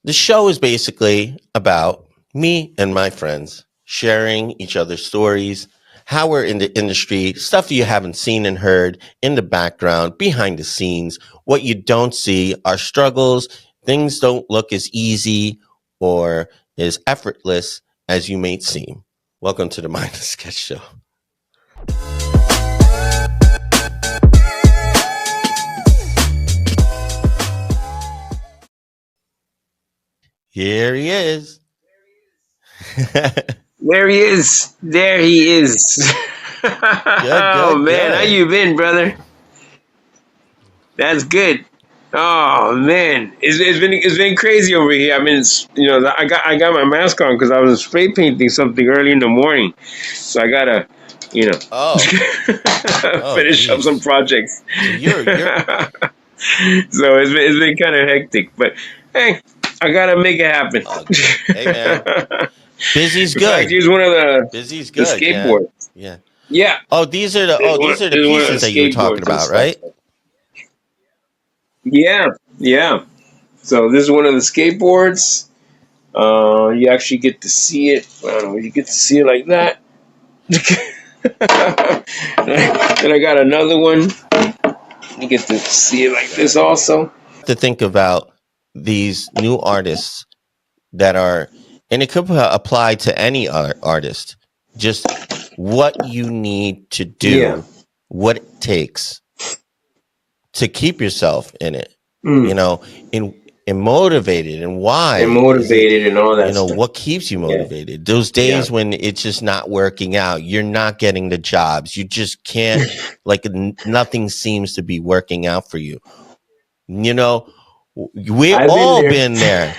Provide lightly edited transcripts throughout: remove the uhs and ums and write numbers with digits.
The show is basically about me and my friends sharing each other's stories, how we're in the industry, stuff you haven't seen and heard in the background, behind the scenes, what you don't see, our struggles. Things don't look as easy or as effortless as you may seem. Welcome to the MindlessSketch Show. Here he is. There he is. There he is. Oh man, how you been, brother? That's good. Oh man, it's been crazy over here. I mean, I got my mask on because I was spray painting something early in the morning, so I gotta, finish up some projects. So it's been kind of hectic, but hey, I gotta make it happen. Hey man, busy's good. Fact, here's one of the busy's good. The skateboards. Yeah. Oh, these are the pieces that you were talking about, right? Yeah. So this is one of the skateboards. You actually get to see it. I don't know, you get to see it like that. Then I got another one. You get to see it like this also. To think about these new artists that are, and it could apply to any artist, just what you need to do, what it takes to keep yourself in it, and motivated, and why. And motivated and all that stuff. What keeps you motivated? Those days when it's just not working out, you're not getting the jobs, you just can't, nothing seems to be working out for you. We've all been there.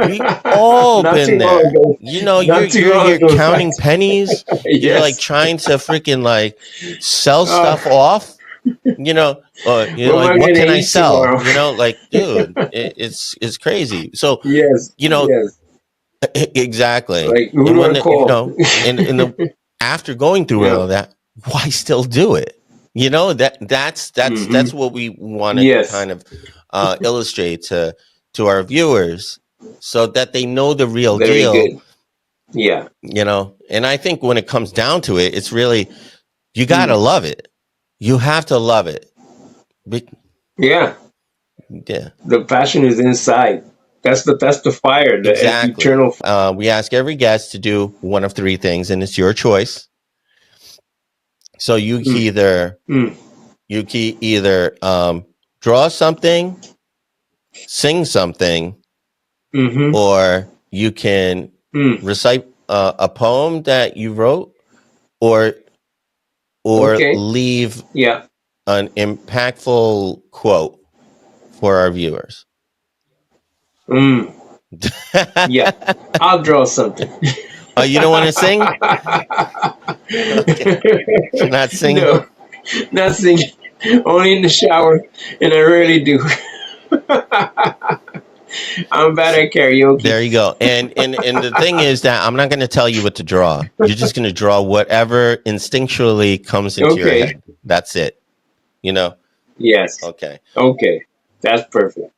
We've all been there. You're counting pennies. You're like trying to freaking sell stuff off. What can I sell? Dude, it's crazy. So exactly. After going through all of that, why still do it? That's what we want to kind of illustrate to our viewers, so that they know the real deal. Good. Yeah. And I think when it comes down to it, it's really, you gotta love it. You have to love it. Yeah. The passion is inside. That's the fire. The eternal. We ask every guest to do one of three things, and it's your choice. So you can either draw something, sing something, or you can recite a poem that you wrote, or leave an impactful quote for our viewers. Yeah, I'll draw something. Oh, you don't want to sing? Okay. You're not singing? No, not singing. Only in the shower, and I rarely do. I'm bad at karaoke. There you go. And the thing is that I'm not going to tell you what to draw. You're just going to draw whatever instinctually comes into your head. That's it. Yes. Okay. That's perfect.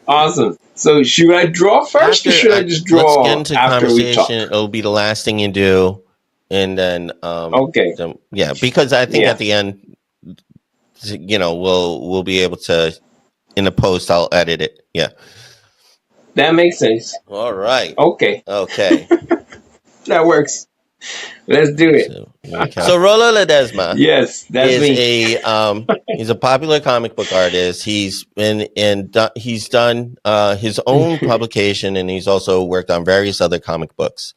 Awesome. So should I draw first, or should I just draw let's get into after conversation. we talk? It'll be the last thing you do, and then because I think at the end, we'll be able to, in the post, I'll edit it. Yeah. That makes sense. All right. Okay. That works. Let's do it. So Rolo Ledesma, yes, that's me. He's a popular comic book artist. He's done his own publication, and he's also worked on various other comic books.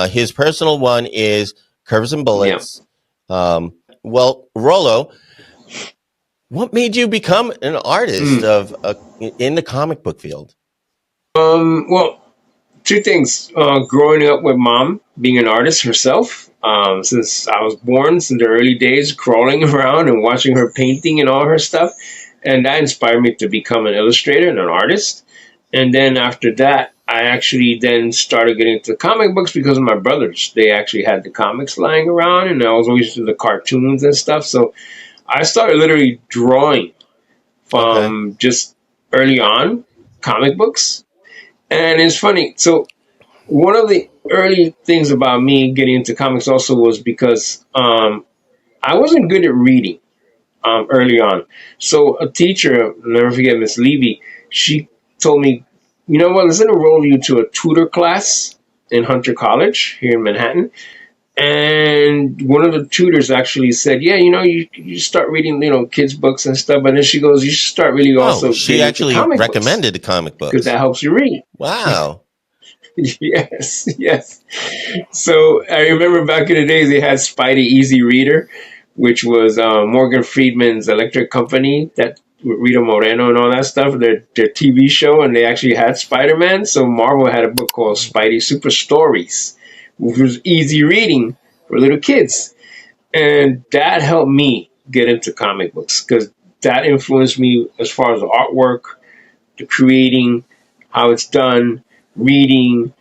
His personal one is Curves and Bullets. Yeah. Rolo, what made you become an artist in the comic book field? Well, two things. Growing up with mom being an artist herself, since I was born, since the early days, crawling around and watching her painting and all her stuff. And that inspired me to become an illustrator and an artist. And then after that, I actually then started getting into comic books because of my brothers. They actually had the comics lying around, and I was always into the cartoons and stuff. So I started literally drawing from just early on comic books. And it's funny. So one of the early things about me getting into comics also was because I wasn't good at reading early on. So a teacher, I'll never forget, Miss Levy, she told me, you know what, let's enroll you to a tutor class in Hunter College here in Manhattan. And one of the tutors actually said, yeah, you start reading, kids' books and stuff. But then she goes, you should start really Oh, also she getting into actually comic books recommended the comic because books. that helps you read. Wow. Yes, yes. So I remember back in the days they had Spidey Easy Reader, which was Morgan Freeman's electric company that with Rita Moreno and all that stuff, their TV show, and they actually had Spider-Man. So Marvel had a book called Spidey Super Stories, which was easy reading for little kids. And that helped me get into comic books because that influenced me as far as the artwork, the creating, how it's done, reading,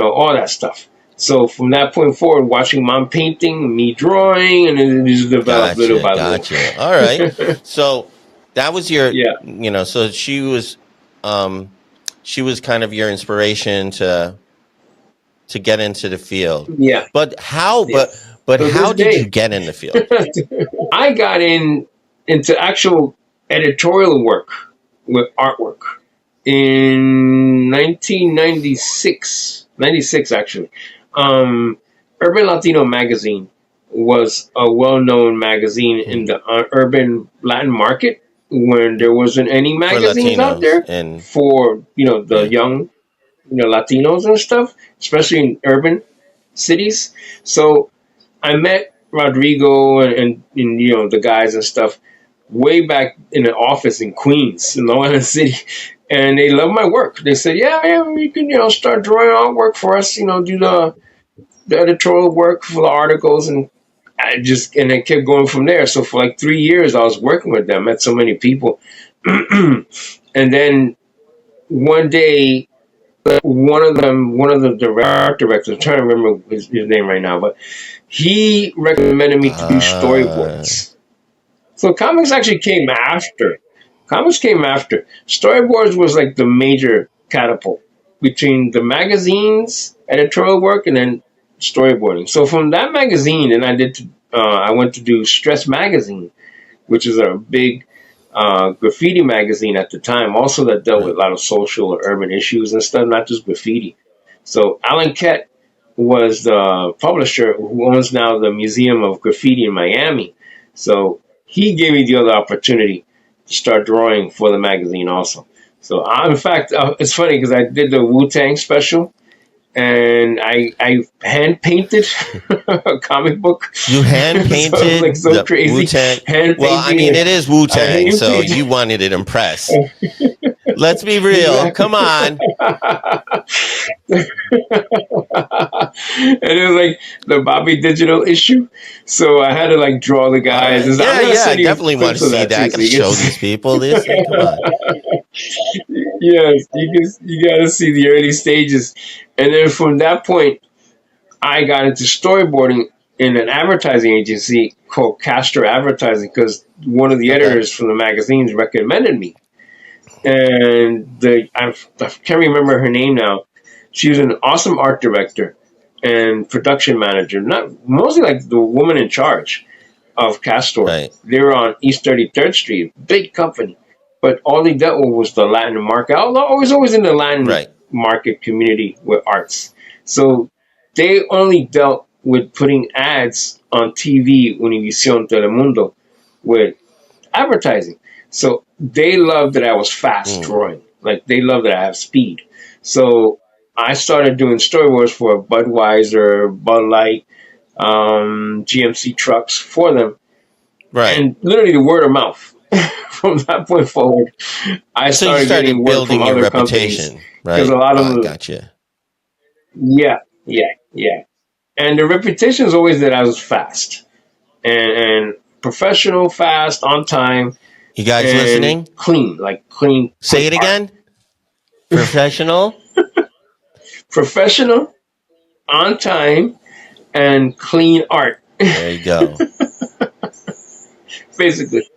all that stuff. So from that point forward, watching mom painting, me drawing, and then it just developed little Gotcha. by little. Gotcha. All right. So that was your, Yeah, so um, she was kind of your inspiration to get into the field. yeah, But how, yeah. but So this how did you day, get in the field? I got into actual editorial work with artwork in 1996, 96 actually. Um, Urban Latino magazine was a well-known magazine in Hmm. the urban Latin market when there wasn't any For magazines out Latinos there and for the yeah. young Latinos and stuff, especially in urban cities. So I met Rodrigo and the guys and stuff way back in the office in Queens, in Long Island City, and they loved my work. They said, "Yeah, yeah, you can start drawing artwork for us. Do the editorial work for the articles." And it kept going from there. So for like 3 years, I was working with them. Met so many people, and then one day one of the art directors, I'm trying to remember his name right now, but he recommended me to do Uh, storyboards. So comics actually came after. Comics came after. Storyboards was like the major catapult between the magazines, editorial work, and then storyboarding. So from that magazine, then I went to do Stress Magazine, which is a big graffiti magazine at the time, also that dealt with right. a lot of social or urban issues and stuff, not just graffiti. So Alan Kett was the publisher who owns now the Museum of Graffiti in Miami. So he gave me the other opportunity to start drawing for the magazine also. So in fact, it's funny because I did the Wu Tang special and I hand painted a comic book. You hand So I was like painted so the Wu crazy, Tang. hand Well, I painting mean, it. it is Wu I Tang, hand so painted. you wanted to impress. Let's be real. Exactly. Come on. And it was like the Bobby Digital issue, so I had to like draw the All guys. right. I'm Yeah, gonna yeah. I send you definitely want to clips of see that that. I too, got so to you can show see. these people this. Come on. Yes, you gotta see the early stages, and then from that point, I got into storyboarding in an advertising agency called Castro Advertising because one of the Okay. editors from the magazines recommended me, and I can't remember her name now. She was an awesome art director and production manager, not mostly like the woman in charge of Castor. Right. They were on East 33rd Street, big company, but all they dealt with was the Latin market. I was always in the Latin Right. market community with arts, so they only dealt with putting ads on TV, Univision, Telemundo, with advertising. So they loved that I was fast Mm. drawing. Like they loved that I have speed. So I started doing storyboards for Budweiser, Bud Light, GMC trucks for them, Right. and literally the word of mouth. From that point forward, I So you started getting started work from building your other companies reputation, because a right? lot Oh, of I them, gotcha. yeah, yeah, yeah. And the reputation is always that I was fast and professional, fast, on time, You guys and listening? clean, like clean, Say quick it art. again. Professional. Professional, on time, and clean art. There you go. Basically,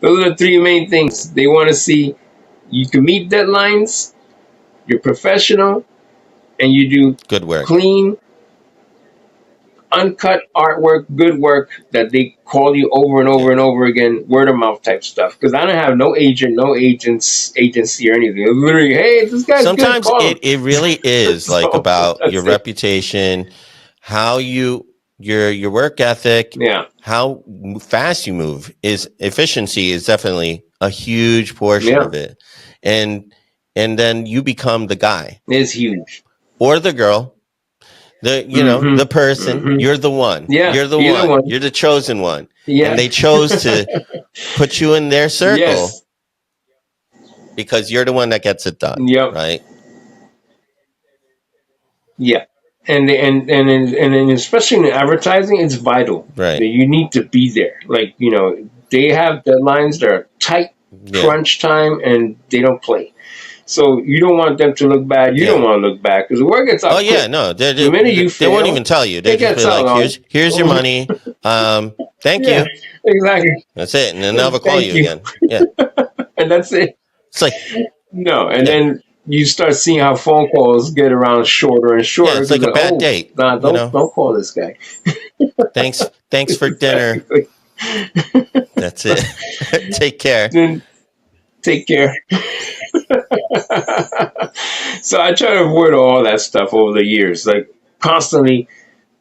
those are the three main things they want to see. You can meet deadlines, you're professional, and you do Good work. clean, uncut artwork, good work that they call you over and Yeah. over and over again, word of mouth type stuff. Because I don't have no agent, no agents, agency or anything. It's literally, hey, this guy's good, Sometimes call him. it really is like So about your that's it. reputation, how your work ethic, Yeah, how fast you move. Is efficiency is definitely a huge portion yeah, of it. And then you become the guy it's huge. or the girl, Mm-hmm. the person. Mm-hmm. You're the one. Yeah, You're the either one. one. You're the chosen one. And Yeah. they chose to put you in their circle Yes. because you're the one that gets it done, Yep. right? Yeah. And especially in advertising, it's vital Right. that you need to be there. Like, they have deadlines that are tight, Yeah. crunch time, and they don't play. So you don't want them to look bad. You Yeah. don't want to look bad because the word gets Oh out yeah, quick. no, The minute you they won't even fail, tell you. They'll it just be gets out like, on. here's your money. Thank Yeah, you. exactly. That's it, and then they'll never call Thank you you. again. Yeah, And that's it. it's like No, and yeah, then you start seeing how phone calls get around shorter and yeah. shorter It's like because a bad date. nah, don't call this guy. Thanks for dinner. Exactly. That's it. Take care. Then take care. So I try to avoid all that stuff over the years, like constantly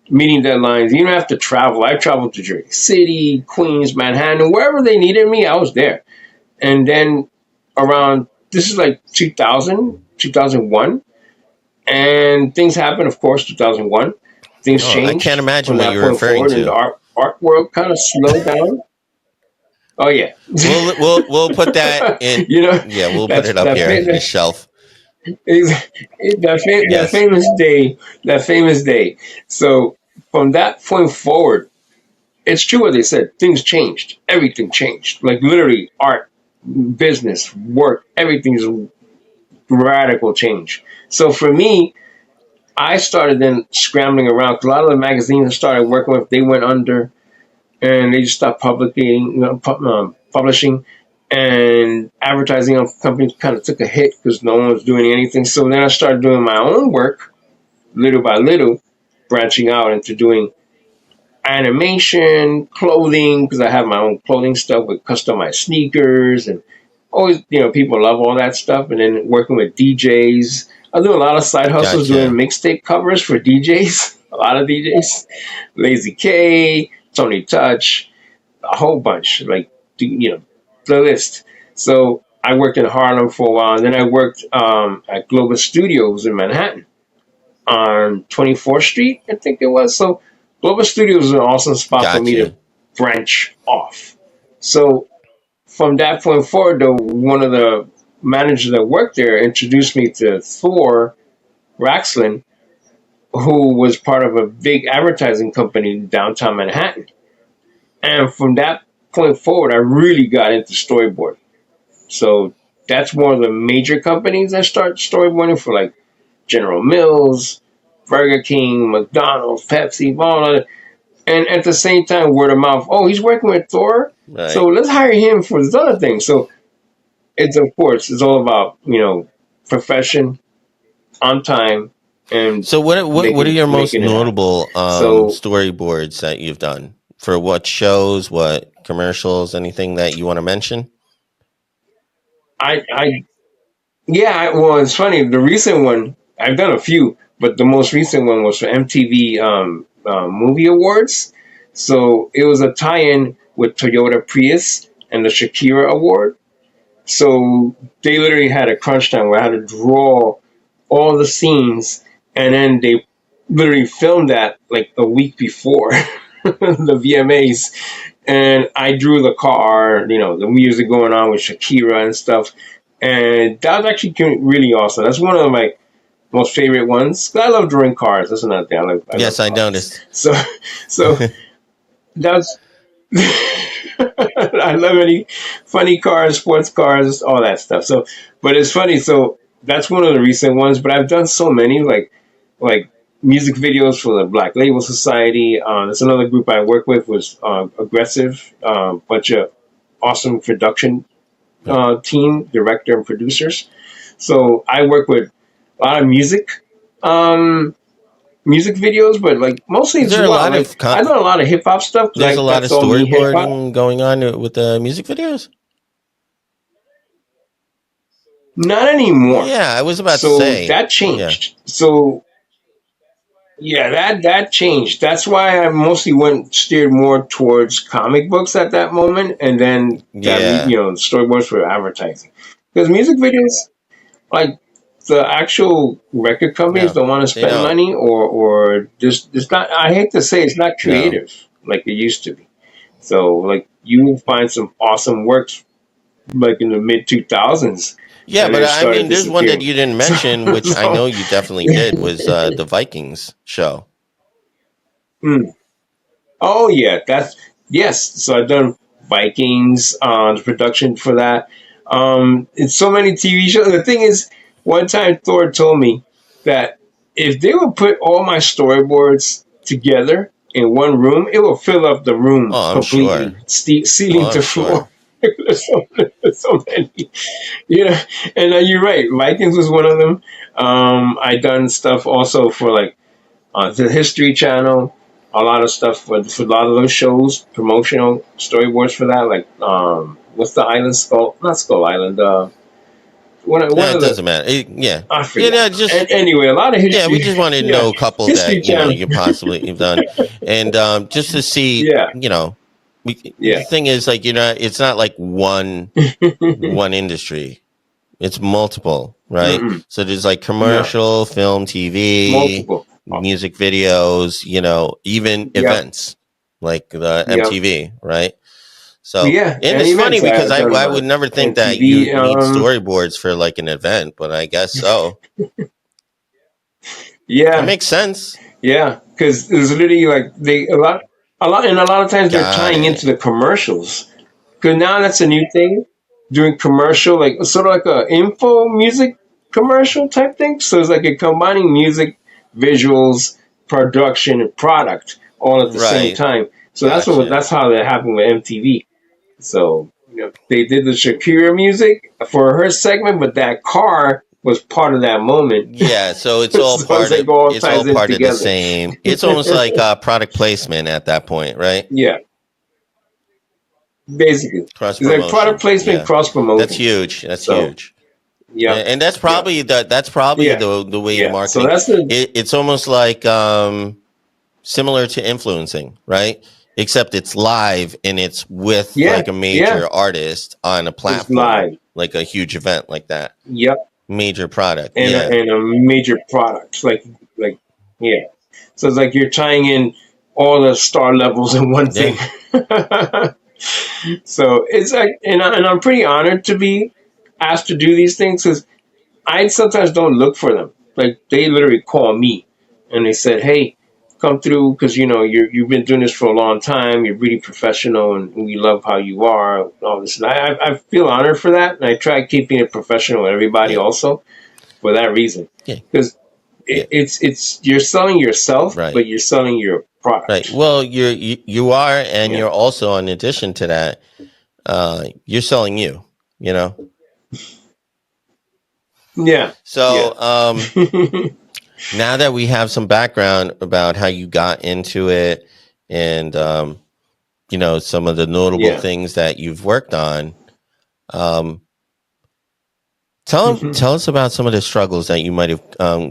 meeting deadlines. You don't have to travel. I traveled to Jersey City, Queens, Manhattan, wherever they needed me, I was there. And then around, this is like 2000, 2001, and things happened, of course, 2001. Things Oh, I can't changed imagine from what that you're point referring forward, and the to. art world kind of slowed down. Oh yeah, We'll put that in. you know Yeah, we'll put that's it up here on the shelf. is that Yes. famous day. That famous day. So from that point forward, it's true what they said. Things changed. Everything changed. Like literally, art, business, work, everything's radical change. So for me, I started then scrambling around because a lot of the magazines I started working with, they went under and they just stopped publishing, and advertising companies kind of took a hit because no one was doing anything. So then I started doing my own work little by little, branching out into doing animation, clothing, because I have my own clothing stuff with customized sneakers and always, people love all that stuff. And then working with DJs. I do a lot of side hustles doing Gotcha. mixtape covers for DJs, a lot of DJs, Lazy K, Tony Touch, a whole bunch, like, the list. So I worked in Harlem for a while, and then I worked at Global Studios in Manhattan on 24th Street, I think it was. So Global Studios is an awesome spot for me to Gotcha. branch off. So from that point forward, though, one of the managers that worked there introduced me to Thor Raxlin, who was part of a big advertising company in downtown Manhattan. And from that point forward, I really got into storyboard. So that's one of the major companies I started storyboarding for, like General Mills, Burger King, McDonald's, Pepsi, all of it. And at the same time, word of mouth. Oh, he's working with Thor, so Right. let's hire him for this other thing. So it's, of course, it's all about profession, on time, and So what are your most making it happen. notable So storyboards that you've done for what shows, what commercials, anything that you want to mention? I yeah, well, it's funny. The recent one, I've done a few, but the most recent one was for MTV Movie Awards. So it was a tie-in with Toyota Prius and the Shakira Award. So they literally had a crunch time where I had to draw all the scenes, and then they literally filmed that like a week before the VMAs. And I drew the car, the music going on with Shakira and stuff. And that was actually really awesome. That's one of my most favorite ones. I love drawing cars. That's another thing. I love Yes, I cars. noticed. So that's I love any funny cars, sports cars, all that stuff. So, but it's funny. So that's one of the recent ones. But I've done so many, like music videos for the Black Label Society. That's another group I work with. Was Aggressive, bunch of awesome production team, director and producers. So I work with a lot of um, music videos, but like mostly Is it's there a wild. lot Like of I done a lot of hip hop stuff. there's a Like lot of that's all me hip hop. storyboarding going on with the music videos? Not anymore. Yeah, I was about to So say. that Yeah. changed. So yeah, that changed. That's why I mostly went steered more towards comic books at that moment, and then Yeah. storyboards for advertising. Because music videos, like the actual record companies, No, don't want to they spend don't. money, or just it's not. I hate to say it's not No. creative like it used to be. So like you will find some awesome works like in the mid 2000s, Yeah, and then but it I started mean, there's one that disappearing. you didn't So, mention, which I so know you definitely did, was the Vikings show. mm. Oh yeah, that's yes. So I've done Vikings, the production for that. It's so many TV shows. The thing is, one time Thor told me that if they would put all my storyboards together in one room, it will fill up the room Oh, I'm sure. completely, ceiling Oh, to I'm sure. floor. There's so many, you know. And you're right. Vikings was one of them. I done stuff also for like the History Channel, a lot of stuff for a lot of those shows, promotional storyboards for that. Like, what's the island? Not Skull Island. One No, it of the doesn't matter. Yeah. I Yeah, forgot. no, And just anyway, a lot of yeah, we history. just wanted to Yeah, know a couple History that, Channel. you possibly have done. And just to see, Yeah, the yeah. thing is like, it's not like one industry. It's multiple, right? Mm-mm. So there's like No, commercial, film, TV, multiple. music videos, even Yep, events like the yep. MTV, right? So, Yeah, and and it's funny events. because I've done I would never think that you MTV. need storyboards for like an event, but I guess so. It Yeah, makes sense. yeah. Because there's literally like and a lot of times they're Got tying into it. the commercials. Because now that's a new thing, doing commercial, like sort of like a info music commercial type thing. So it's like you're combining music, visuals, production, and product all at the same Right. time. So Gotcha. that's how that happened with MTV. So they did the Shakira music for her segment, but that car was part of that moment. Yeah, so it's all So it's part of like all it's all ties in part of the together. same. It's almost like product placement at that point, right? Yeah, basically, Cross it's like product promotion. placement, Yeah. cross That's promoting. huge. That's So huge. yeah, And that's yeah, probably yeah, the way of yeah. So marketing. that's the It's almost like similar to influencing, right? Except it's live and it's with yeah, like a yeah. major artist on a It's platform, live. like a huge event like that. Yep, Major product. and Yeah. a major product like yeah. So it's like you're tying in all the star levels in one thing. Yeah. So it's like, and I'm pretty honored to be asked to do these things because I sometimes don't look for them. Like they literally call me and they said, "Hey, come through because you've been doing this for a long time. You're really professional, and we love how you are." All this, and I feel honored for that, and I try keeping it professional with everybody Yeah. also for that reason Yeah. because Yeah. it's you're selling yourself, Right. but you're selling your Right. product. Well, you are, and Yeah, you're also, in addition to that, you're selling you. You know. yeah, yeah. So now that we have some background about how you got into it, and some of the notable Yeah. things that you've worked on, um, Hmm. tell us about some of the struggles that you might have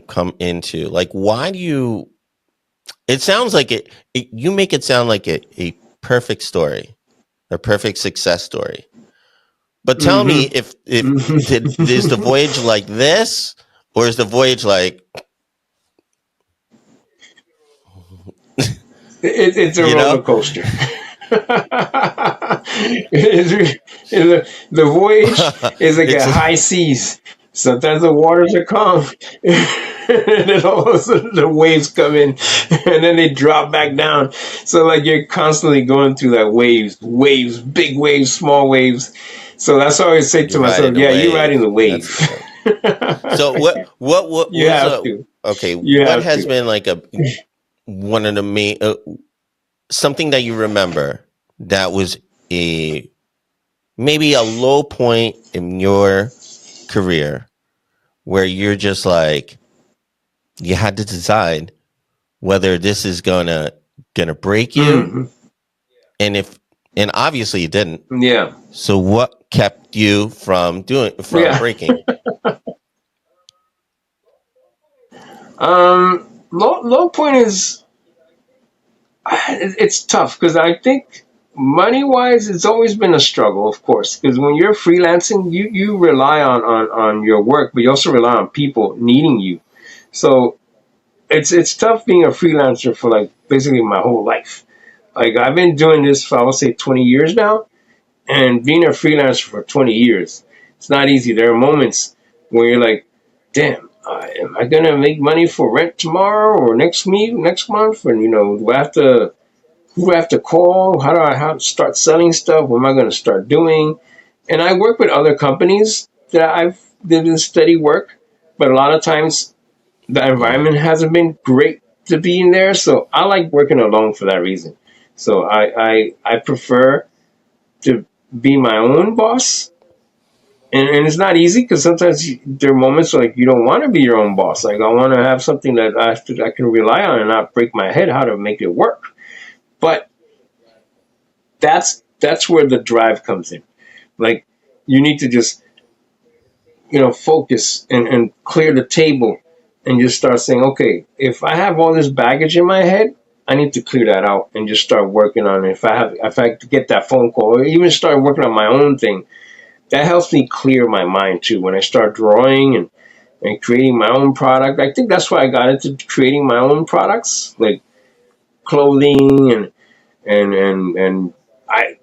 come into. Like, why do you? It sounds like you make it sound like a perfect story, a perfect success story. But tell me Hmm. if is the voyage like this, or is the voyage like It's a you roller know? coaster. The voyage is like It's a high seas. Sometimes the waters are calm, and then all of a sudden the waves come in, and then they drop back down. So like you're constantly going through that waves, big waves, small waves. So that's why I always say to you're myself, riding a "Yeah, you're riding wave. the That's wave." good. So what You was have to. okay? You What have has to. been like one of the main something that you remember that was maybe a low point in your career, where you're just like, you had to decide whether this is gonna break you, Mm-hmm. and obviously it didn't. Yeah. So what kept you from Yeah. breaking? Low point is it's tough because I think money wise it's always been a struggle, of course, because when you're freelancing you rely on your work, but you also rely on people needing you. So it's tough being a freelancer for like basically my whole life. Like I've been doing this for I would say 20 years now, and being a freelancer for 20 years, it's not easy. There are moments where you're like, damn, am I gonna make money for rent tomorrow or next month? And do I have to who do I have to call? How do I have to start selling stuff? What am I going to start doing? And I work with other companies that I've did in steady work, but a lot of times the Mm. environment hasn't been great to be in there. So I like working alone for that reason. So I prefer to be my own boss. And it's not easy because sometimes there are moments like you don't want to be your own boss. Like I want to have something that I can rely on and not break my head how to make it work. But that's where the drive comes in. Like you need to just focus and clear the table and just start saying, okay, if I have all this baggage in my head, I need to clear that out and just start working on it. If I get that phone call or even start working on my own thing, that helps me clear my mind too. When I start drawing and creating my own product, I think that's why I got into creating my own products like clothing and I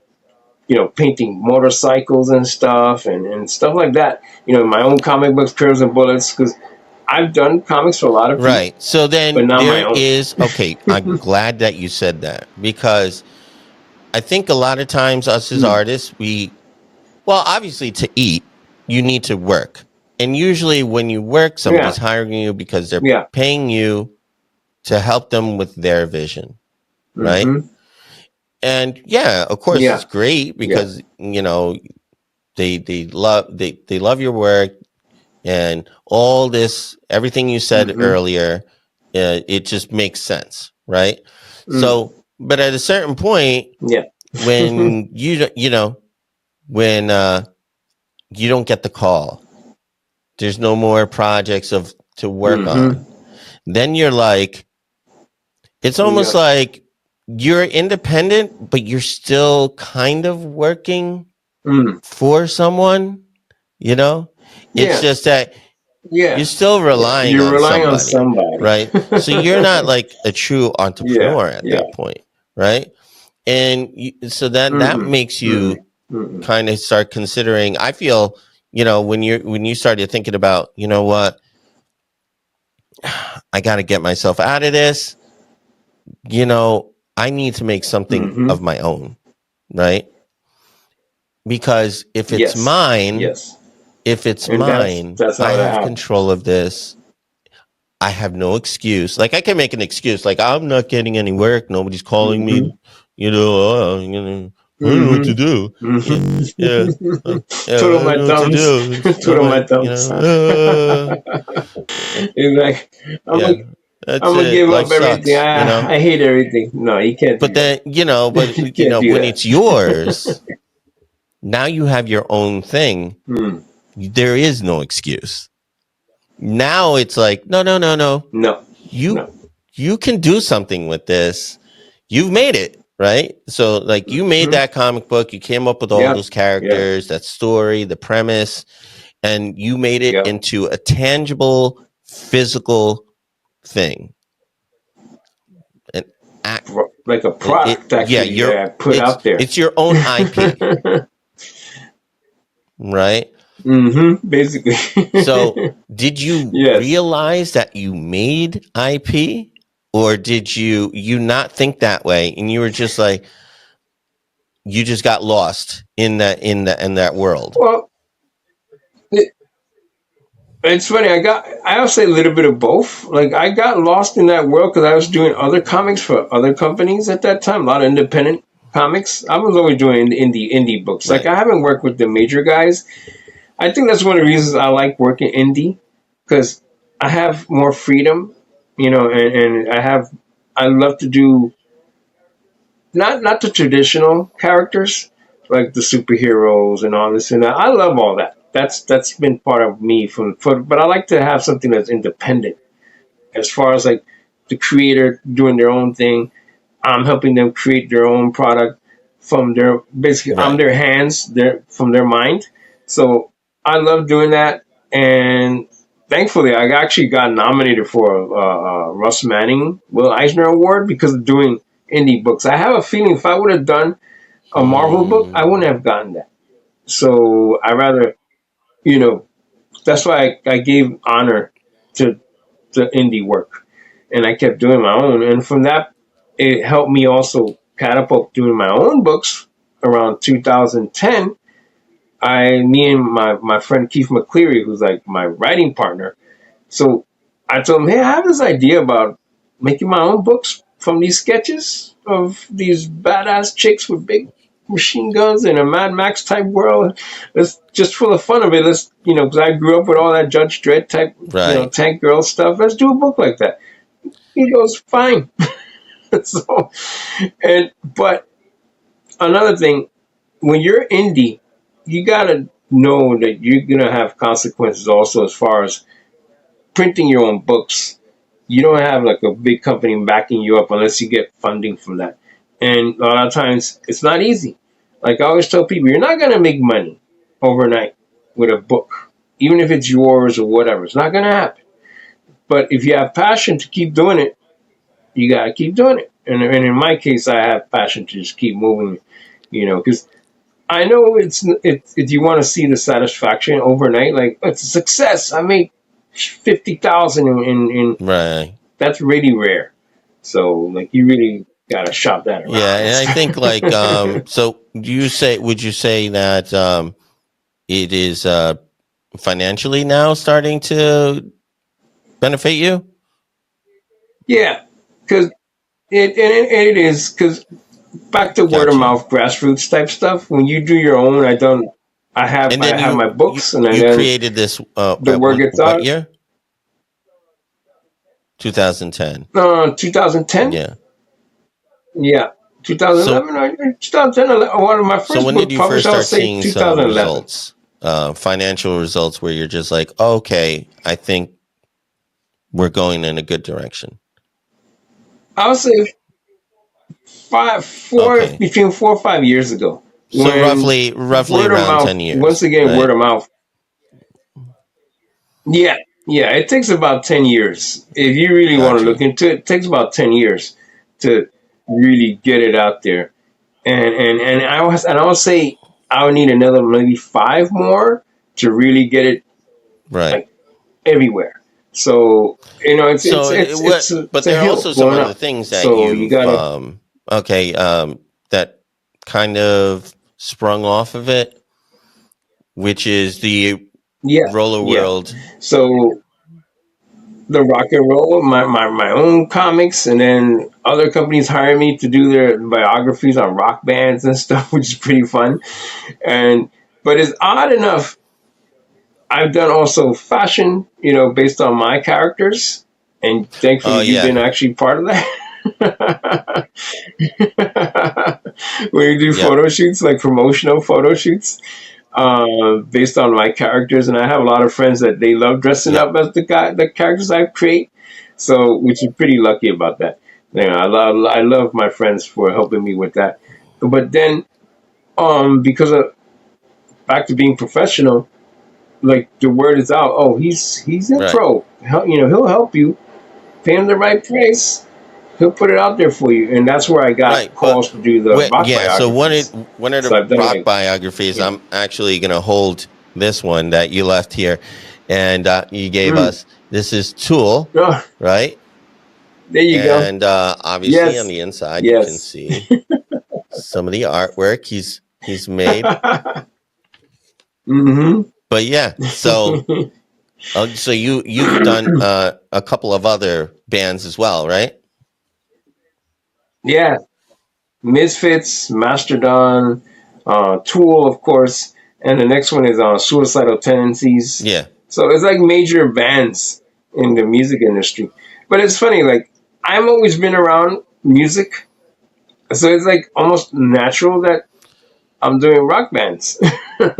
painting motorcycles and stuff and stuff like that. My own comic books, Curves and Bullets, because I've done comics for a lot of people, Right. So but then not my there own. is, okay, I'm glad that you said that, because I think a lot of times us as Mm. artists, well, obviously to eat, you need to work. And usually when you work, somebody's Yeah, hiring you because they're yeah. paying you to help them with their vision, right? Mm-hmm. And yeah, of course it's Yeah, great yeah. because, they love your work, and all this, everything you said Mm-hmm. earlier, it just makes sense, right? Mm. So, but at a certain point, Yeah. when when you don't get the call, there's no more projects to work Mm-hmm. on, then you're like, it's almost Yeah. like you're independent, but you're still kind of working Mm. for someone, you know? It's Yeah. just that you're Yeah. still Yeah. relying You're on relying on somebody, somebody. right? So you're not like a true Yeah. entrepreneur at Yeah. that point, right? And so that Mm-mm. makes Mm-mm. you Mm-mm. kind of start considering, I feel, when you started thinking about, what, I got to get myself out of this, I need to make something Mm-hmm. of my own, right? Because Yes. Yes. if it's And mine, that's I how that have happens. control of this. I have no excuse. Like I can make an excuse, like I'm not getting any work. Nobody's calling Mm-hmm. me. I don't know what to do. Mm-hmm. Yeah, yeah, Mm-hmm. yeah. I Twiddle don't my know what to thumbs. do. I'm Twiddle my like, thumbs. He's like, I'm yeah. gonna, That's I'm gonna it. give Life up everything. sucks, I hate everything. No, you can't do But that. then, but You can't do when that. it's yours, now you have your own thing. Mm. There is no excuse. Now it's like, no, no, no, no. No, You no. you can do something with this. You've made it, right? So like you made Mm-hmm. that comic book, you came up with all Yeah, those yeah, characters, that story, the premise, and you made it yeah. into a tangible physical thing. An act, Like a product, yeah, actually, that I put out there. it's your own IP, right? Basically. So, did you Yes. realize that you made IP, or did you not think that way, and you were just like, you just got lost in that world? Well, it, it's funny. I'll say a little bit of both. Like I got lost in that world because I was doing other comics for other companies at that time. A lot of independent comics. I was always doing indie books. Like Right. I haven't worked with the major guys. I think that's one of the reasons I like working indie because I have more freedom, and I love to do not the traditional characters like the superheroes and all this and that. I love all that. That's been part of me but I like to have something that's independent as far as like the creator doing their own thing. I'm helping them create their own product from their basically I'm Right. their hands, their from their mind. So I love doing that, and thankfully I actually got nominated for a Russ Manning Will Eisner Award because of doing indie books. I have a feeling if I would have done a Marvel book, I wouldn't Mm, have gotten that. So I rather, you know, that's why I gave honor to the indie work, and I kept doing my own. And from that, it helped me also catapult doing my own books. Around 2010, me and my friend Keith McCleary, who's like my writing partner. So I told him, hey, I have this idea about making my own books from these sketches of these badass chicks with big machine guns in a Mad Max type world. Let's just for the fun of it. Let's because I grew up with all that Judge Dredd type right. tank girl stuff. Let's do a book like that. He goes, fine. So but another thing, when you're indie, you gotta know that you're gonna have consequences also as far as printing your own books. You don't have like a big company backing you up unless you get funding from that. And a lot of times it's not easy. Like I always tell people, you're not gonna make money overnight with a book, even if it's yours or whatever. It's not gonna happen. But if you have passion to keep doing it, you gotta keep doing it. And in my case, I have passion to just keep moving. Because I know if you want to see the satisfaction overnight, like it's a success. I made 50,000 in Right. that's really rare. So like you really gotta shop that Yeah, around. and I think like so would you say that it is financially now starting to benefit you? Yeah, because it is because back to word of Gotcha. mouth grassroots type stuff. When you do your own, I don't. And I then have my you books, and you then created this the at word gets what out. year? 2010. 2010. Yeah. Yeah, So 2011 or 2010. One of my so first when did book you published, first I would start say seeing some 2011. results, financial results where you're just like, okay, I think we're going in a good direction? I would say Okay. between 4 or 5 years ago, So when roughly word of around mouth, 10 once years, again, word right? of mouth. Yeah, yeah, it takes about 10 years if you really want to Got look you. into it. It takes about 10 years to really get it out there, and I would say I would need another maybe five more to really get it Right. like everywhere. So So it's but a there are hill also some going other up. things that So you you've gotta, okay, that kind of sprung off of it, which is the yeah, roller yeah. world. So the rock and roll, my own comics, and then other companies hire me to do their biographies on rock bands and stuff, which is pretty fun. And but it's odd enough, I've done also fashion, based on my characters, and Oh thankfully you've yeah. been actually part of that. When you do Yep. photo shoots, like promotional photo shoots, based on my characters, and I have a lot of friends that they love dressing Yep. up as the characters I create. So, which is pretty lucky about that. I love my friends for helping me with that. But then, because of back to being professional, like the word is out. Oh, he's a Right. pro. He'll help you. Pay him the right price. He'll put it out there for you, and that's where I got Right. But calls to do the rock yeah, so biographies. one of So the I've done rock like, biographies, yeah. I'm actually going to hold this one that you left here, and you gave Mm. us. This is Tool, Oh, right? there you go. And obviously on Yes, the inside you can yes. see some of the artwork he's made. Mm-hmm. But yeah, so you've done a couple of other bands as well, right? Yeah, Misfits, Mastodon, Tool, of course, and the next one is Suicidal Tendencies. Yeah. So it's like major bands in the music industry. But it's funny, like I've always been around music, so it's like almost natural that I'm doing rock bands.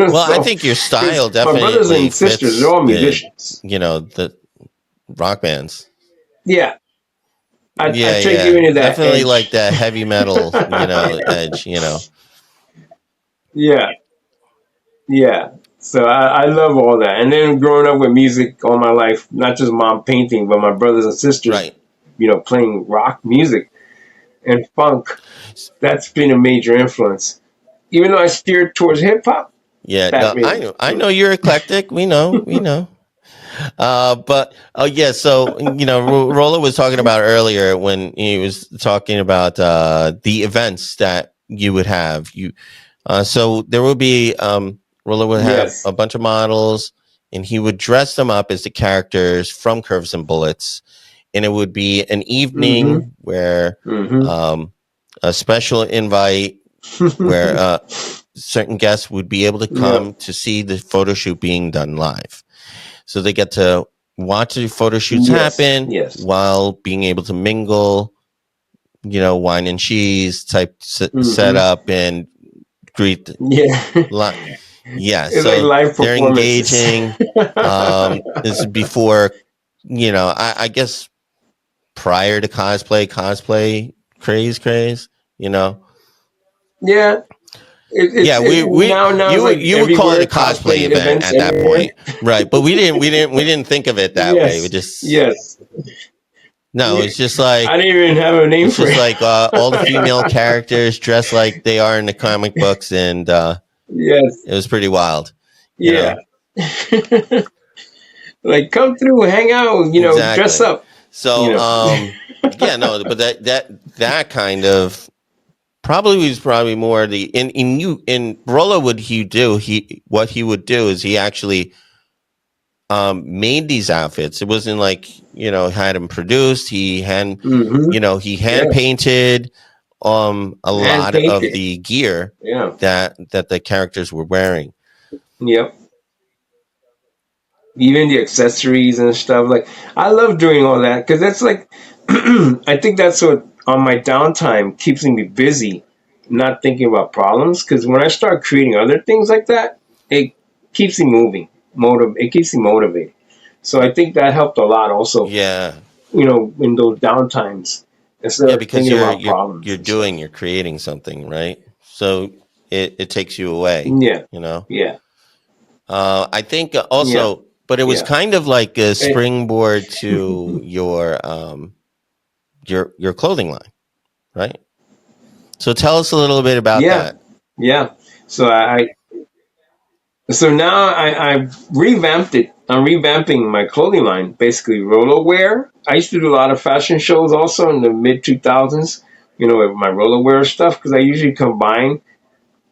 Well, I So think your because style my brothers definitely and sisters, they're fits all the, musicians. the rock bands. Yeah, I Yeah, try yeah. giving it that Definitely like edge. that heavy metal, edge. Yeah, yeah. So I love all that. And then growing up with music all my life, not just mom painting, but my brothers and sisters, Right. playing rock music and funk. That's been a major influence. Even though I steered towards hip hop, Yeah, that no, made it. I know you're eclectic. We know. But oh yeah, so Rolo was talking about earlier when he was talking about the events that you would have. So there would be Rolo would have Yes. a bunch of models, and he would dress them up as the characters from Curves and Bullets, and it would be an Mm-hmm. evening where Mm-hmm. a special invite where certain guests would be able to Yeah. come to see the photo shoot being done live. So they get to watch the photo shoots Yes. happen Yes. while being able to mingle, wine and cheese type Mm-hmm. setup and greet. Yeah. Yeah, It's like so live they're performances. engaging. This is before, I guess prior to cosplay craze, you know. Yeah. Yeah, It's now it's like you would call it a everywhere, cosplay cosplay event events at that everywhere. point, right? But we didn't think of it that way. We Yes. just Yes. no, Yeah. it's just I like didn't even have a name it's for just it. like all the female characters dressed like they are in the comic books, and Yes. it was pretty wild, you Yeah. know. Like come through, hang out, dress Exactly. up, you So know. yeah, no, but that kind of probably was probably more the in Rolo would he do he what he would do is he actually made these outfits. It wasn't like had them produced. Mm-hmm. He hand Yes. painted a Hand lot of painted. the gear Yeah. that the characters were wearing. Yep. Even the accessories and stuff. Like I love doing all that because that's like I think that's what on my downtime keeps me busy, not thinking about problems. Because when I start creating other things like that, it keeps me moving. It keeps me motivated. So I think that helped a lot. Also, Yeah, in those downtimes, instead yeah, of because thinking you're about you're problems you're and stuff. you're creating something, right? So it takes you away. Yeah. You know. Yeah. I think Yeah. also, but it was Yeah. kind of like a Eh, springboard to your clothing line, right? So tell us a little bit about yeah. that. Yeah. So so now I've revamped it. I'm revamping my clothing line, basically Rolo wear. I used to do a lot of fashion shows also in the mid 2000s, with my Rolo wear stuff because I usually combine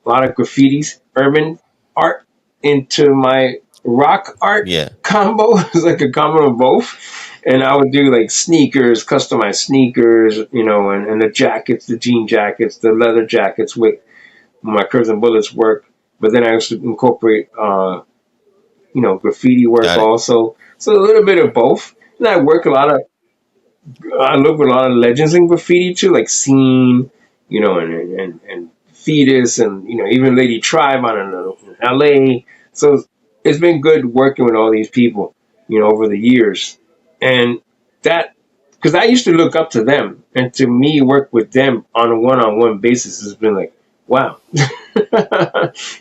a lot of graffitis, urban art into my rock art Yeah, combo. It's like a combo of both. And I would do like sneakers, customized sneakers, and the jackets, the jean jackets, the leather jackets with my Curves and Bullets work. But then I used to incorporate graffiti work got it. also. So a little bit of both. And I look with a lot of legends in graffiti too, like Scene, and Fetus, and even Lady Tribe on in LA. So it's been good working with all these people, over the years, and that because I used to look up to them, and to me work with them on a one-on-one basis has been like, wow.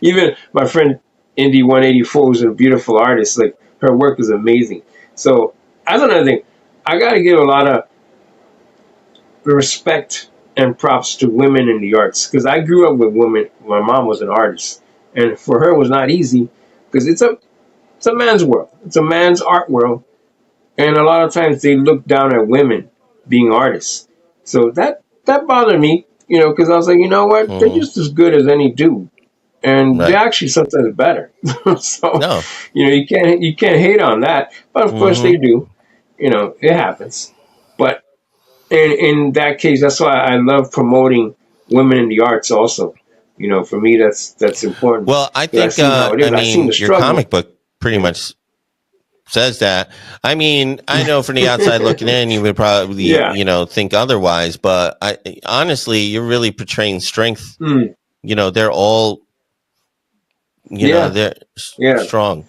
Even my friend Indy 184 is a beautiful artist. Like her work is amazing. So that's another thing. I got to give a lot of respect and props to women in the arts because I grew up with women. My mom was an artist, and for her it was not easy because it's a man's world. It's a man's art world, and a lot of times they look down at women being artists. So that bothered me, because I was like, you know what? They're Hmm. just as good as any dude, and they're Right. actually sometimes better. So No. you can't hate on that, but of course they Hmm. do. It happens. But in that case, that's why I love promoting women in the arts. Also, for me that's important Well, I because I think seen how it I is. I seen the mean your struggle. comic book pretty Yeah. much says that. I mean, I know from the outside looking in, you would probably, Yeah. think otherwise, but honestly, you're really portraying strength. Mm. They're all, Yeah. they're Yeah. strong.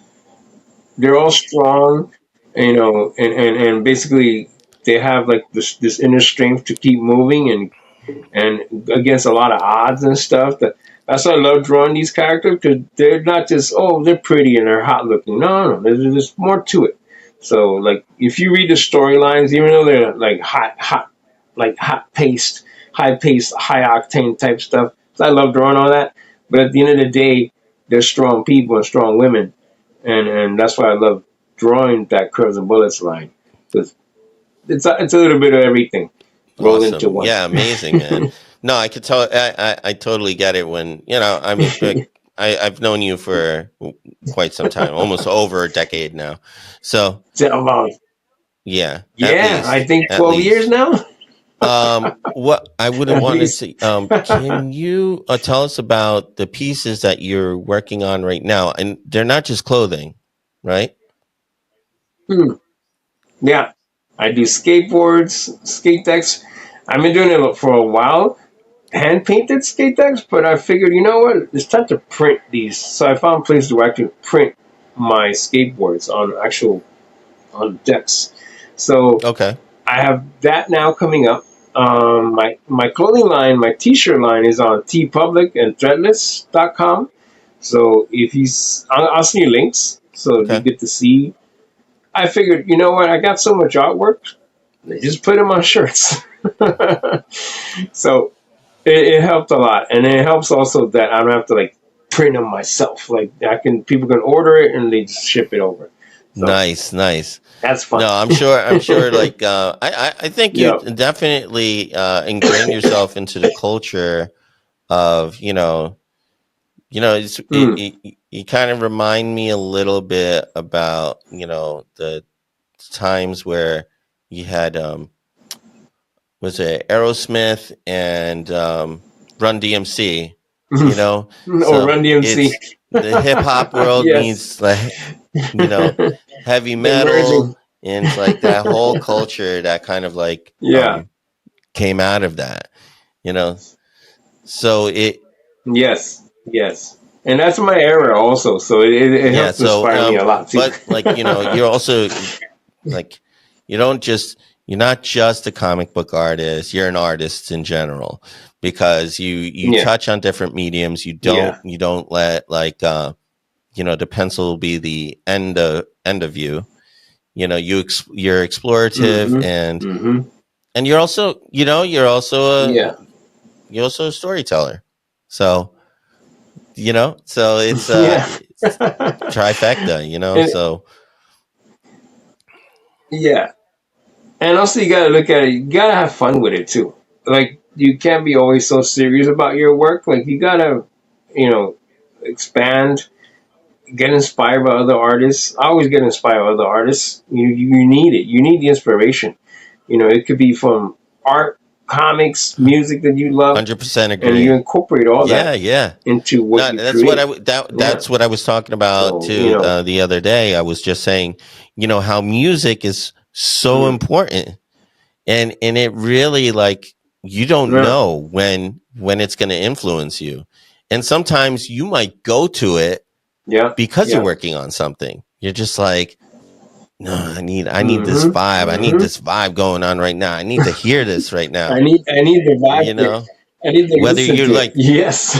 They're all strong, and basically they have like this inner strength to keep moving and against a lot of odds and stuff. That's why I love drawing these characters, because they're not just, oh, they're pretty and they're hot looking. No, there's more to it. So like if you read the storylines, even though they're like high paced, high octane type stuff, so I love drawing all that. But at the end of the day, they're strong people and strong women, and that's why I love drawing that curves and bullets line, because it's a little bit of everything rolled into Awesome. one. Yeah, amazing, man. No, I could tell. I totally get it when, I mean, like, I've known you for quite some time, almost over a decade now. So, About, yeah, at yeah, I least, think at 12 years least. now. What I would have At wanted least. to, can you tell us about the pieces that you're working on right now? And they're not just clothing, right? Hmm. Yeah, I do skateboards, skate decks. I've been doing it for a while, hand painted skate decks, but I figured, you know what, it's time to print these. So I found places where I can print my skateboards on decks. So Okay. I have that now coming up. My clothing line, my t-shirt line is on TeePublic and Threadless.com. So I'll send you links so you Okay. get to see. I figured, you know what, I got so much artwork, just put them on shirts. So it helped a lot, and it helps also that I don't have to like print them myself. Like people can order it and they just ship it over. So Nice, nice. that's fun. No, I'm sure. I'm sure. Like, I think you Yep. definitely ingrained yourself into the culture of, Mm. you kind of remind me a little bit about, the times where you had, was it Aerosmith and Run DMC, Or so Run DMC. it's the hip hop world Yes. means like, you know, heavy They're merging. metal, and it's like that whole culture that kind of like Yeah. came out of that, you know. So it Yes. Yes. And that's my era also. So it yeah, helps so inspire me a lot too. but like, you're also like, you don't just you're not just a comic book artist, you're an artist in general, because you Yeah. touch on different mediums. Yeah. You don't let like the pencil be the end of you. You're explorative, Mm-hmm. Mm-hmm. and Yeah. you're also a storyteller. So, it's Yeah. trifecta, And so yeah. And also you gotta look at it, you gotta have fun with it too. Like you can't be always so serious about your work. Like you gotta, you know, expand, get inspired by other artists. I always get inspired by other artists. You need it. You need the inspiration. It could be from art, comics, music that you love, 100% and you agree. incorporate all Yeah, that yeah. into what No, you that's create. Yeah. that's what I was talking about So, too the other day. I was just saying, how music is so mm, important, and it really, like, you don't yeah, know when it's going to influence you, and sometimes you might go to it yeah, because you're yeah. working on something. You're just like, no, I need this Mm-hmm. vibe. I need Mm-hmm. this vibe going on right now. I need to hear this right now. I need the vibe You to it. know, I need to whether listen you're to it. like Yes.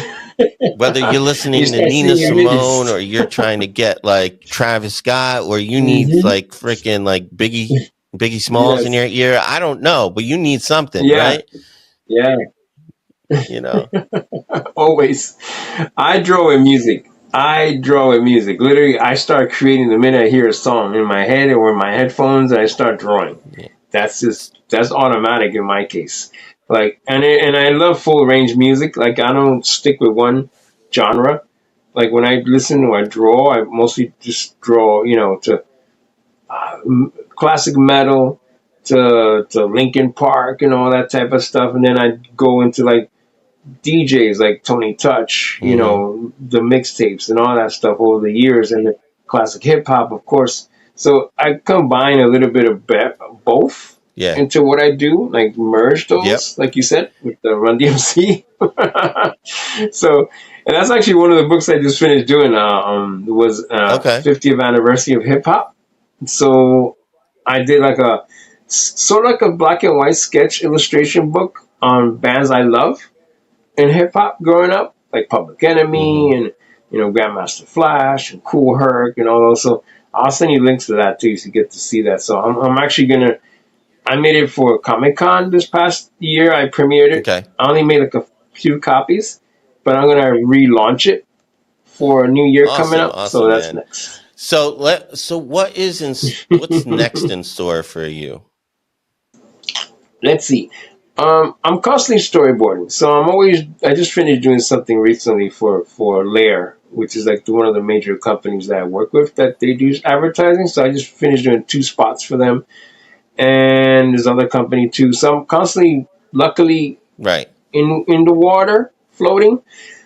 whether you're You listening to start Nina seeing Simone, images. or you're trying to get like Travis Scott, or you need Mm-hmm. like freaking like Biggie Smalls in Yes. your ear. I don't know, but you need something, Yeah. right? Yeah. You know. Always. I draw with music. I draw with music. Literally, I start creating the minute I hear a song in my head or in my headphones, and I start drawing. Yeah. That's automatic in my case. Like, and I love full range music. Like, I don't stick with one genre. Like when I listen or I draw, I mostly just draw, to classic metal, to Linkin Park and all that type of stuff, and then I go into like DJs like Tony Touch, Mm-hmm. the mixtapes and all that stuff over the years, and the classic hip hop, of course. So I combine a little bit of both Yeah. into what I do, like merge Yep. those, like you said, with the Run DMC. So, and that's actually one of the books I just finished doing. Was Okay. 50th anniversary of hip hop. So I did like a sort of like a black and white sketch illustration book on bands I love in hip hop growing up, like Public Mm-hmm. Enemy and Grandmaster Flash and Cool Herc and all those. So I'll send you links to that too, so you get to see that. So I'm actually gonna. I made it for Comic Con this past year. I premiered it. Okay. I only made like a few copies, but I'm gonna relaunch it for a new year coming Awesome. up. So Awesome, that's man. next. So what's next in store for you? Let's see. I'm constantly storyboarding, so I just finished doing something recently for Lair, which is like one of the major companies that I work with that they do advertising. So I just finished doing 2 spots for them, and this other company too. So I'm constantly, luckily, Right. in the water, floating.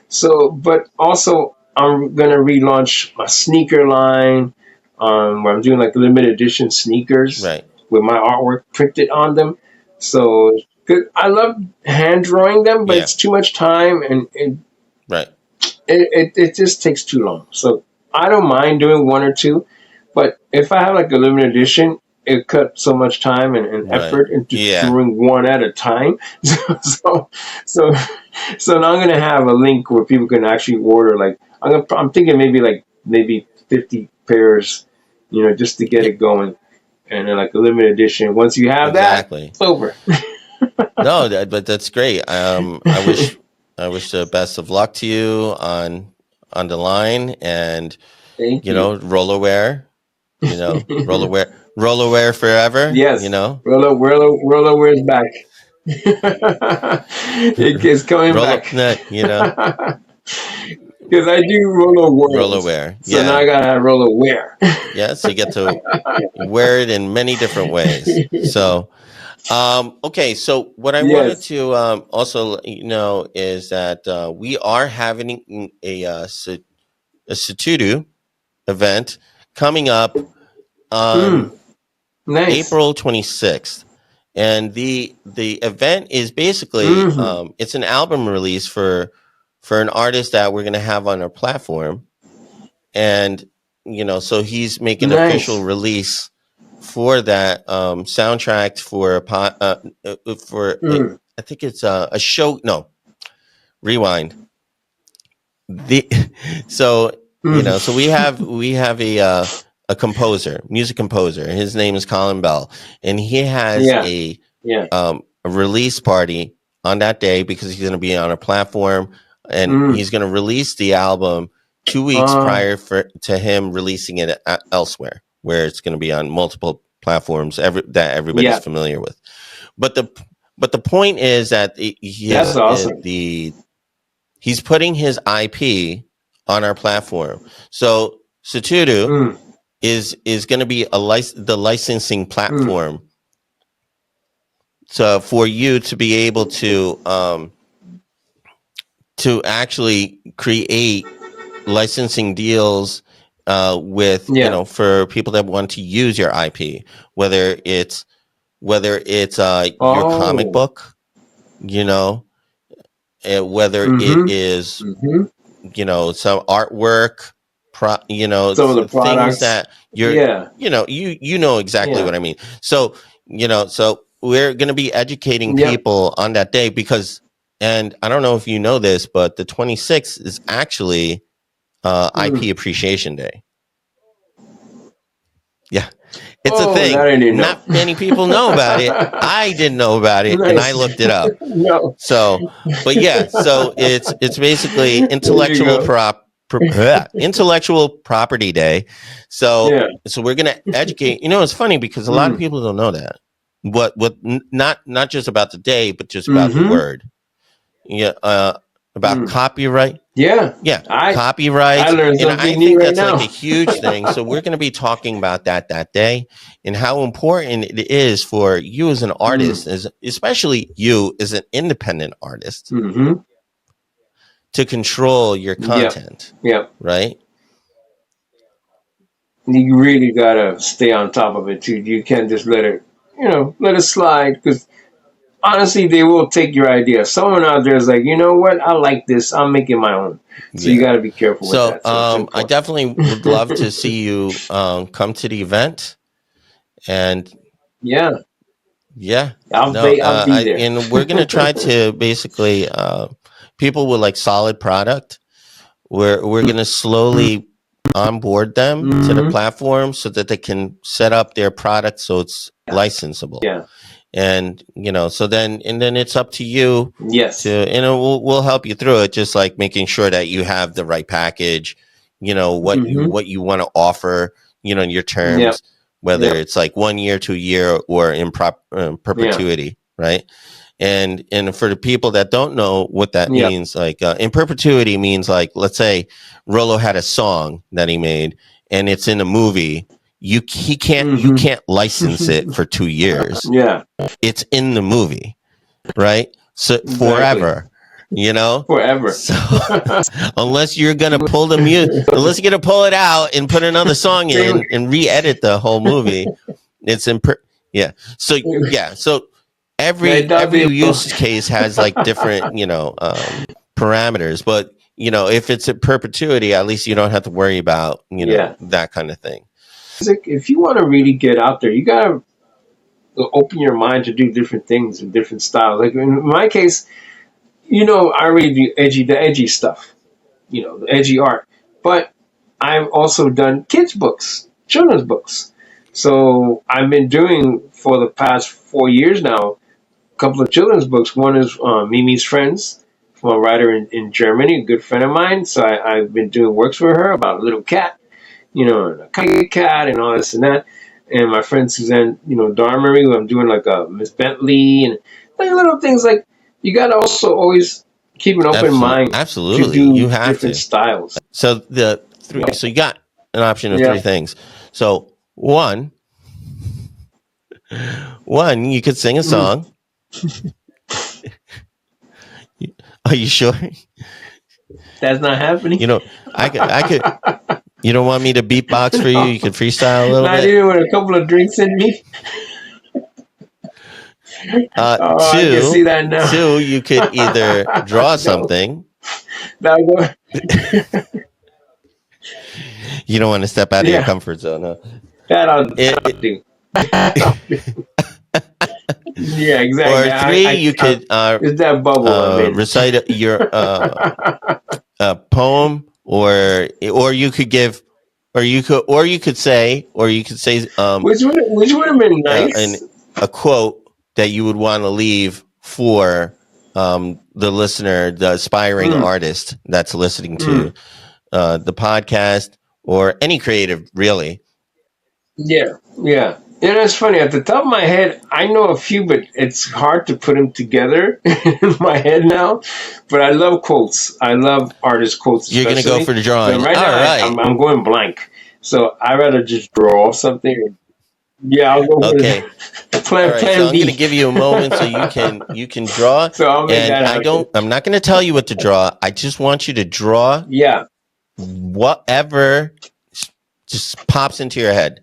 So, but also I'm gonna relaunch my sneaker line, where I'm doing like limited edition sneakers Right. with my artwork printed on them. So, 'cause I love hand drawing them, but Yeah. it's too much time and Right. it just takes too long. So I don't mind doing one or two, but if I have like a limited edition, it cut so much time and Right. effort into Yeah. doing one at a time. So, so, so now I'm gonna have a link where people can actually order. Like I'm thinking maybe 50 pairs, just to get Yeah. it going, and then like a limited edition. Once you have that, Exactly. it's over. No, but that's great. I wish the best of luck to you on the line, and Thank you. rollerware, rollerware forever, Yes, Rolo wears back. It's coming roll up back. net, Because I do Rolo World. rollerware. So now Yeah. I gotta have Rolo Wear. Yeah. So you get to wear it in many different ways. So, okay. So what I wanted Yes. to also let you know is that we are having a Satudu event coming up on Nice. April 26th. And the event is basically Mm-hmm. it's an album release for an artist that we're going to have on our platform, and so he's making an official Nice. release for that soundtrack for Mm. I think it's a show. No, rewind. The so so Mm. we have a composer, music composer. His name is Colin Bell, and he has Yeah. Yeah. a release party on that day because he's going to be on a platform, and Mm. he's going to release the album 2 weeks Uh, prior to him releasing it elsewhere, where it's going to be on multiple platforms that everybody's yeah. familiar with. But the point is that That's awesome. he's putting his IP on our platform. So Satudu Mm. is going to be the licensing Mm. platform, so for you to be able to actually create licensing deals with Yeah. for people that want to use your IP, whether it's your comic Oh. book, you know, whether it Mm-hmm. is Mm-hmm. some artwork, Some of the things products. that you're, Yeah. you know exactly Yeah. what I mean. So, so we're going to be educating Yep. people on that day because, and I don't know if you know this, but the 26th is actually IP Mm. Appreciation Day. Yeah, it's a Oh, that thing. I didn't know. Not many people know about it. I didn't know about it, and I Nice. looked it up. No. So, but yeah, so it's basically There you go. intellectual property day. So Yeah. we're gonna educate. It's funny because a lot of Mm. people don't know that. Not just about the day, but just about the Mm-hmm. word. Yeah, about Mm. copyright. Yeah. Yeah, I copyright. learned And I something new think right that's like a now. huge thing. So we're going to be talking about that day and how important it is for you as an Mm. artist, especially you as an independent artist, Mm-hmm. to control your Yep. content, Yep. right? You really gotta stay on top of it too. You can't just let it, let it slide. Because honestly, they will take your idea. Someone out there is like, you know what? I like this. I'll make it my own. So you Yeah. got to be careful with So that. So it's I important. definitely would love to see you come to the event. And Yeah, yeah, I'll no, be. I'll be there. and we're gonna try to basically people with like solid product. We're gonna slowly onboard them to the Hmm. platform so that they can set up their product so it's licensable. Yeah. And so then it's up to you to Yes. we'll help you through it, just like making sure that you have the right package, Hmm. what you want to offer, in your Yep. terms, whether Yep. it's like 1 year, 2 year, or in Yeah. perpetuity, right? And for the people that don't know what that Yep. means, like in perpetuity means, like, let's say Rolo had a song that he made and it's in a movie. You Hmm. can't license it for 2 years. Yeah. It's in the movie, right? So Exactly. forever, you know. Forever. So unless you're gonna pull the music, unless you're gonna pull it out and put another song in and re-edit the whole movie, it's yeah. So yeah. So That'll every be use case has like different parameters, but if it's a perpetuity, at least you don't have to worry about yeah. that kind of thing. If you want to really get out there, you gotta open your mind to do different things and different styles. Like in my case, I read the edgy stuff, the edgy art. But I've also done kids' books, children's books. So I've been doing for the past 4 years now a couple of children's books. One is Mimi's Friends, from a writer in Germany, a good friend of mine. So I've been doing works for her about a little cat, and a cat and all this and that. And my friend Suzanne, Darmery, who I'm doing like a Miss Bentley and like little things like you got to also always keep an open mind to Absolutely, you do have different to. styles. So the three. So you got an option of three Yeah. things. So one, you could sing a Mm. song. Are you sure? That's not happening. I could. You don't want me to beatbox for you? No, You could freestyle a little not bit. even with a couple of drinks in me. Oh, I can see Two, that now. you could either draw No, something. that go. You don't want to step out of your Yeah, comfort zone, huh? that'll It, do. That'll do. Yeah, or exactly. three, you could It's that bubble I'm in. recite your poem, or you could give, or you could say, which would have been an nice. a quote that you would want to leave for the listener, the aspiring Mm, artist that's listening mm. to the podcast, or any creative, really. Yeah, yeah. Yeah, that's funny. At the top of my head, I know a few, but it's hard to put them together in my head now. But I love quotes. I love artist quotes, You're gonna go especially. for the But drawing. right All now, right. I'm going blank. So I rather just draw something. Yeah, I'll go for Okay. the All plan right. So plan I'm gonna B. give you a moment so you can draw. So I'll make And that happen. I'm not gonna tell you what to draw. I just want you to draw Yeah, whatever just pops into your head.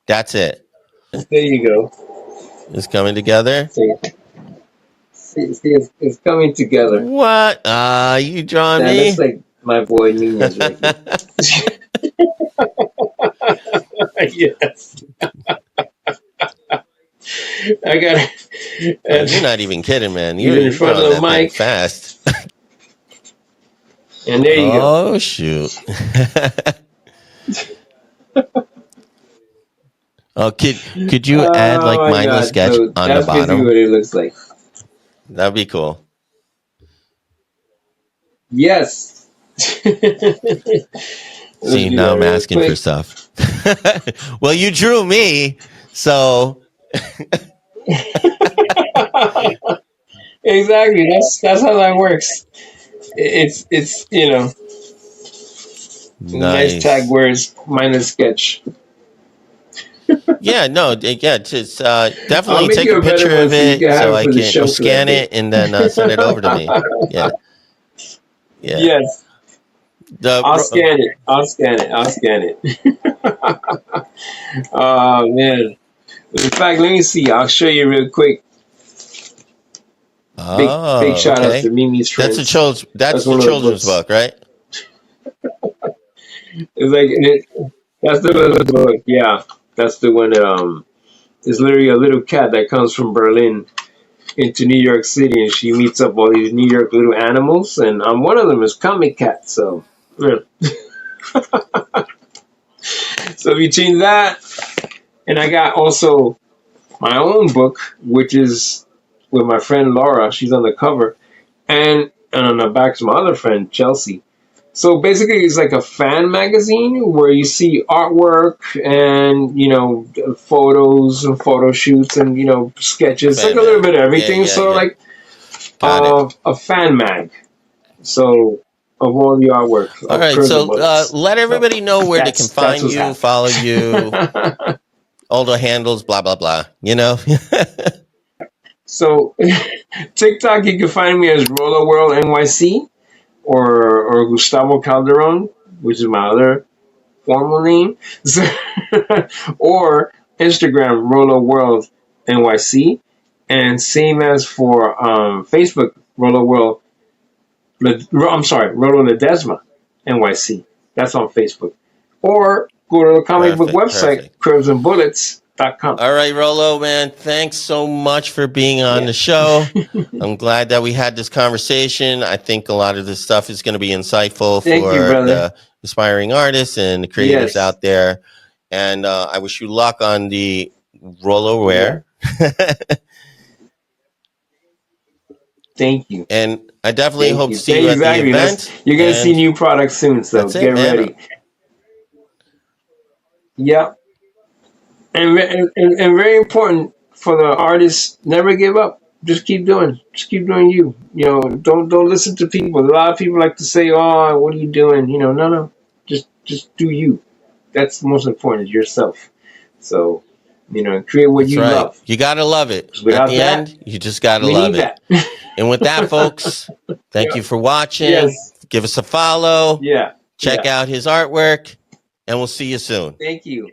That's it. there you go. It's coming together. See, it's coming together. What? You drawing That looks me? like my boy Nunez right there. Yes, I got You're it. not even kidding, man. He's in You're front drawing of the that thing mic, fast. and there you go. Oh shoot. Oh, could you add Oh like my mindless god! sketch So on the that's basically bottom? what it looks like. That'd be cool. Yes. Let's See, do now that I'm real asking for quick. stuff. Well, you drew me, so Exactly. That's how that works. It's nice tag nice. words minus sketch. Yeah, no, yeah, just I'll definitely make take you a a better picture one of so you it can so have it I for the can, or show for that scan day. it and then send it over to me. Yeah, yeah, Yes. I'll scan it. I'll scan it. I'll scan it. Oh man. In fact, let me see. I'll show you real quick. Big Oh, shout outs to okay. Mimi's That's a Friends. That's the one of the children's books. book, right? It's like that's the little book. Yeah, that's the one. It's literally a little cat that comes from Berlin into New York City, and she meets up all these New York little animals, and one of them is Comic Cat. So, yeah. So if you change that, and I got also my own book, which is with my friend Laura. She's on the cover, and on the back is my other friend Chelsea. So basically, it's like a fan magazine where you see artwork and photos and photo shoots and sketches. It's like Fan a little mag. bit of Yeah, everything. yeah, So yeah. like Got it. a fan mag. So of all the artwork All of right. curves and So bullets. let So everybody know where they can that's find what's you, follow you, happening. all the handles, blah, blah, blah. You know? So TikTok, you can find me as Rolo World NYC or Gustavo Calderon, which is my other formal name, so, or Instagram Rolo World NYC, and same as for Facebook Rolo World. I'm sorry, Rolo Ledesma NYC. That's on Facebook, or go to the comic book Perfect. website Perfect. curvesandbullets.com. All right, Rolo, man. Thanks so much for being on Yeah. the show. I'm glad that we had this conversation. I think a lot of this stuff is going to be insightful Thank you, for brother. the aspiring artists and the creatives Yes. out there. And I wish you luck on the Rolo Yeah. wear. Thank you. And I definitely Thank hope you. to see you at the Exactly. event. You're gonna see And new products soon, so that's it, get man. ready. Yep. And very important for the artists, never give up. Just keep doing. Just keep doing you. Don't listen to people. A lot of people like to say, "Oh, what are you doing?" No. Just do you. That's the most important. Is yourself. So, create what That's you right. love. You got to love it. 'Cause At without the that, end, you just got to we love need it. that. And with that, folks, thank Yeah. you for watching. Yes. Give us a follow. Yeah. Check Yeah. out his artwork, and we'll see you soon. Thank you.